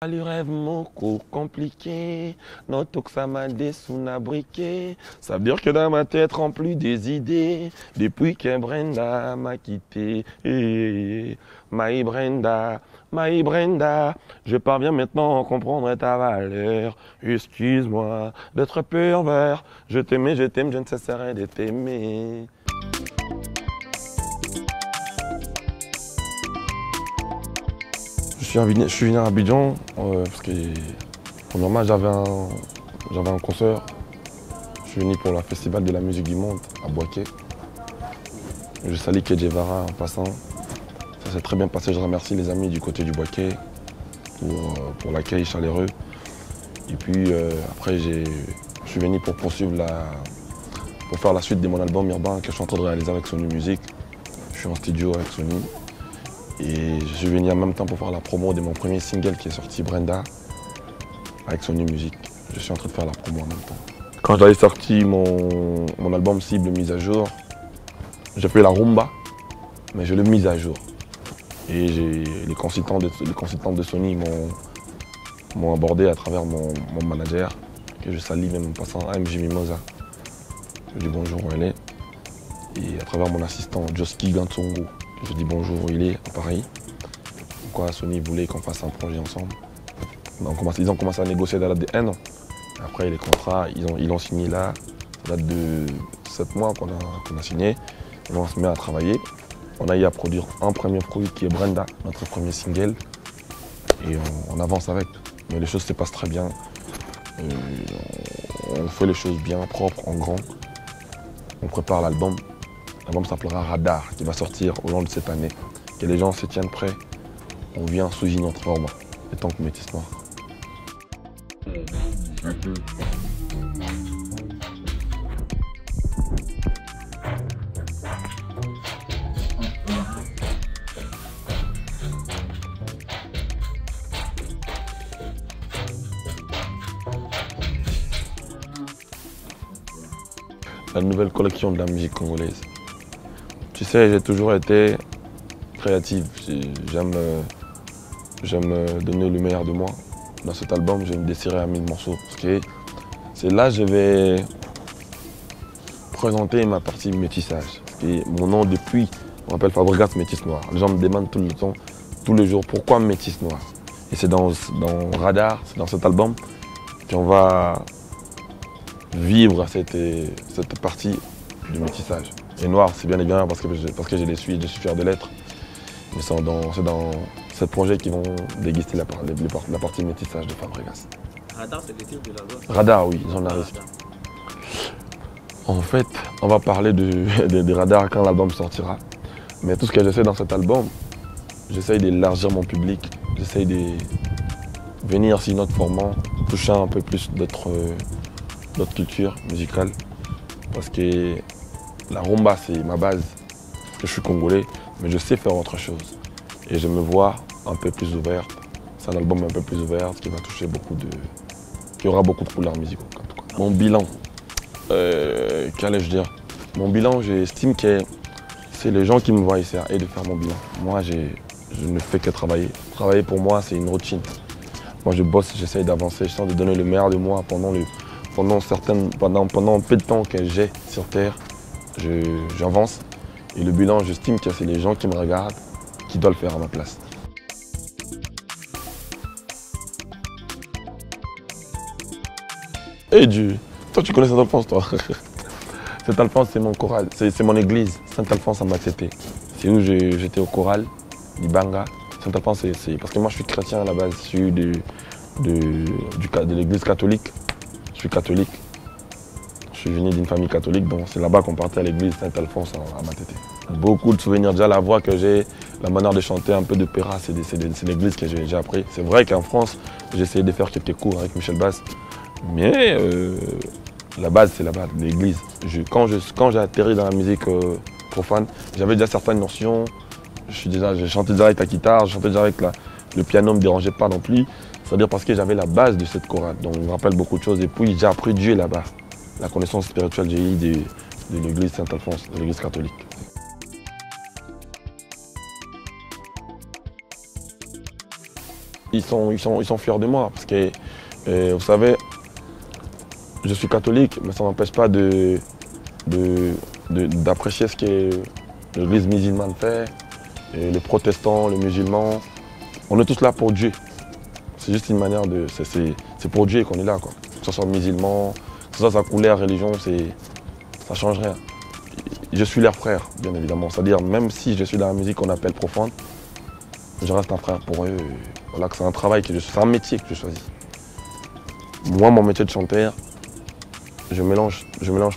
Le rêve moko compliqué, notre Oxamade sous briqué. Ça veut dire que dans ma tête remplie des idées, depuis que Brenda m'a quitté. My Brenda, je parviens maintenant à comprendre ta valeur. Excuse-moi d'être pervers, je t'aimais, je t'aime, je ne cesserai de t'aimer. Je suis venu à Abidjan parce que premièrement j'avais un concert. Je suis venu pour le Festival de la musique du monde à Bouaké. Je salue Kedjevara en passant. Ça s'est très bien passé. Je remercie les amis du côté du Bouaké pour l'accueil chaleureux. Et puis après je suis venu pour poursuivre pour faire la suite de mon album Urbain que je suis en train de réaliser avec Sony Music. Je suis en studio avec Sony. Et je suis venu en même temps pour faire la promo de mon premier single qui est sorti, Brenda, avec Sony Music. Je suis en train de faire la promo en même temps. Quand j'avais sorti mon album Cible mise à jour, j'ai fait la rumba, mais je l'ai mise à jour. Et les consultants de Sony m'ont abordé à travers mon manager, que je salue même en passant, AMJ Mimosa. Je dis bonjour où elle est. Et à travers mon assistant, Joski Gantsongo. Je dis bonjour où il est à Paris. Pourquoi Sony voulait qu'on fasse un projet ensemble. Ils ont commencé à négocier à date de 1 an. Après les contrats, ils l'ont signé là. Ça date de 7 mois qu'on a signé. Et on se met à travailler. On a eu à produire un premier produit qui est Brenda, notre premier single. Et on avance avec. Mais les choses se passent très bien. On fait les choses bien, propres, en grand. On prépare l'album. L'album s'appellera Radar, qui va sortir au long de cette année. Que les gens se tiennent prêts. On vient sous une autre forme, en tant que Métis Noir. La nouvelle collection de la musique congolaise. Tu sais, j'ai toujours été créatif. J'aime donner le meilleur de moi. Dans cet album, je vais me désirer à 1000 morceaux. Parce que c'est là que je vais présenter ma partie métissage. Parce que mon nom depuis, on m'appelle Fabregas Métis Noir. Les gens me demandent tout le temps, tous les jours, pourquoi Métis Noir. Et c'est dans Radar, c'est dans cet album qu'on va vivre cette partie du métissage. Et noir, c'est bien et bien parce que je les suis, je suis fier de l'être. Mais c'est dans ce projet qu'ils vont déguster la partie métissage de Fabregas. Radar, c'est le titre de l'album. Radar, oui, journaliste. En fait, on va parler des radars quand l'album sortira. Mais tout ce que j'essaie dans cet album, j'essaie d'élargir mon public. J'essaie de venir sur notre format, toucher un peu plus d'autres cultures musicales. Parce que la rumba, c'est ma base, parce que je suis congolais, mais je sais faire autre chose. Et je me vois un peu plus ouverte. C'est un album un peu plus ouvert qui va toucher qui aura beaucoup de couleurs musicales. En tout cas. Mon bilan, qu'allais-je dire? Mon bilan, j'estime que c'est les gens qui me voient essayer de faire mon bilan. Moi, je ne fais que travailler. Travailler pour moi, c'est une routine. Moi, je bosse, j'essaye d'avancer, j'essaie de donner le meilleur de moi pendant un peu de temps que j'ai sur Terre. J'avance et le bilan, j'estime que c'est les gens qui me regardent qui doivent le faire à ma place. Et Dieu, toi tu connais Saint-Alphonse toi. Saint-Alphonse c'est mon choral, c'est mon église, Saint-Alphonse à Matete. C'est où j'étais au choral, d'Ibanga. Saint-Alphonse c'est parce que moi je suis chrétien à la base, je suis de l'église catholique. Je suis catholique. Je suis venu d'une famille catholique, donc c'est là-bas qu'on partait à l'église Saint-Alphonse à Matete. Beaucoup de souvenirs, déjà la voix que j'ai, la manière de chanter un peu de péra, c'est l'église que j'ai appris. C'est vrai qu'en France, j'ai essayé de faire quelques cours avec Michel Bass, mais la base c'est la base, l'église. Quand j'ai atterri dans la musique profane, j'avais déjà certaines notions, je chantais déjà avec la guitare, je chantais déjà avec le piano, ne me dérangeait pas non plus. C'est-à-dire parce que j'avais la base de cette chorale, donc je me rappelle beaucoup de choses et puis j'ai appris Dieu là-bas. La connaissance spirituelle j'ai eue de l'église Saint-Alphonse, de l'église catholique. ils sont fiers de moi. Parce que, vous savez, je suis catholique, mais ça ne m'empêche pas d'apprécier ce que l'Église musulmane fait, et les protestants, les musulmans. On est tous là pour Dieu. C'est juste une manière de... C'est pour Dieu qu'on est là, quoi. Que ce soit musulman, que ce soit sa couleur, religion, ça ne change rien. Je suis leur frère, bien évidemment. C'est-à-dire, même si je suis dans la musique qu'on appelle profonde, je reste un frère pour eux. Voilà, que c'est un travail, c'est un métier que je choisis. Moi, mon métier de chanteur, je mélange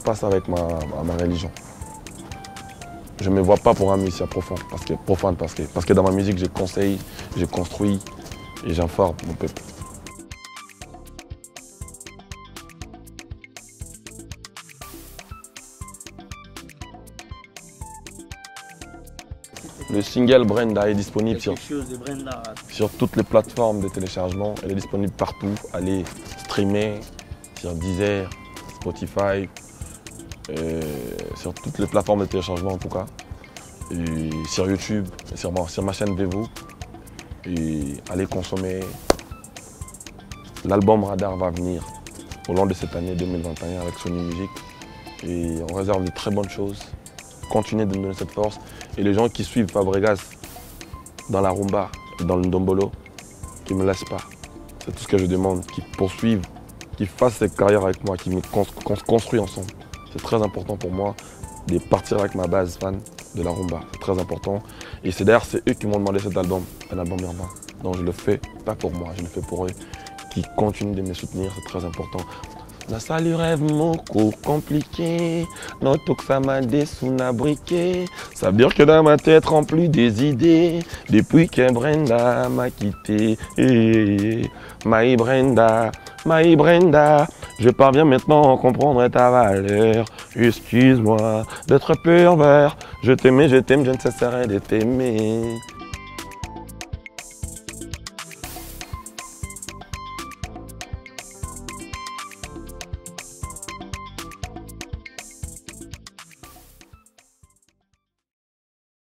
pas ça avec ma religion. Je ne me vois pas pour un musicien profane, parce que dans ma musique, je conseille, je construis et j'informe mon peuple. Le single Brenda est disponible sur toutes les plateformes de téléchargement. Elle est disponible partout. Allez streamer sur Deezer, Spotify, sur toutes les plateformes de téléchargement en tout cas. Et sur YouTube, sur ma chaîne Vevo. Et allez consommer. L'album Radar va venir au long de cette année 2021 avec Sony Music. Et on réserve de très bonnes choses. Continuez de nous donner cette force. Et les gens qui suivent Fabregas dans la rumba et dans le ndombolo, qui ne me laissent pas. C'est tout ce que je demande, qu'ils poursuivent, qu'ils fassent cette carrière avec moi, qu'on se construise ensemble. C'est très important pour moi de partir avec ma base fan de la rumba. C'est très important. Et c'est d'ailleurs eux qui m'ont demandé cet album, un album urbain. Donc je le fais pas pour moi, je le fais pour eux, qui continuent de me soutenir, c'est très important. La salut rêve moko compliqué, notre que ça m'a briqué. Ça veut dire que dans ma tête remplie des idées, depuis que Brenda m'a quitté. My Brenda, je parviens maintenant à comprendre ta valeur. Excuse-moi d'être pervers, je t'aimais, je ne cesserai de t'aimer.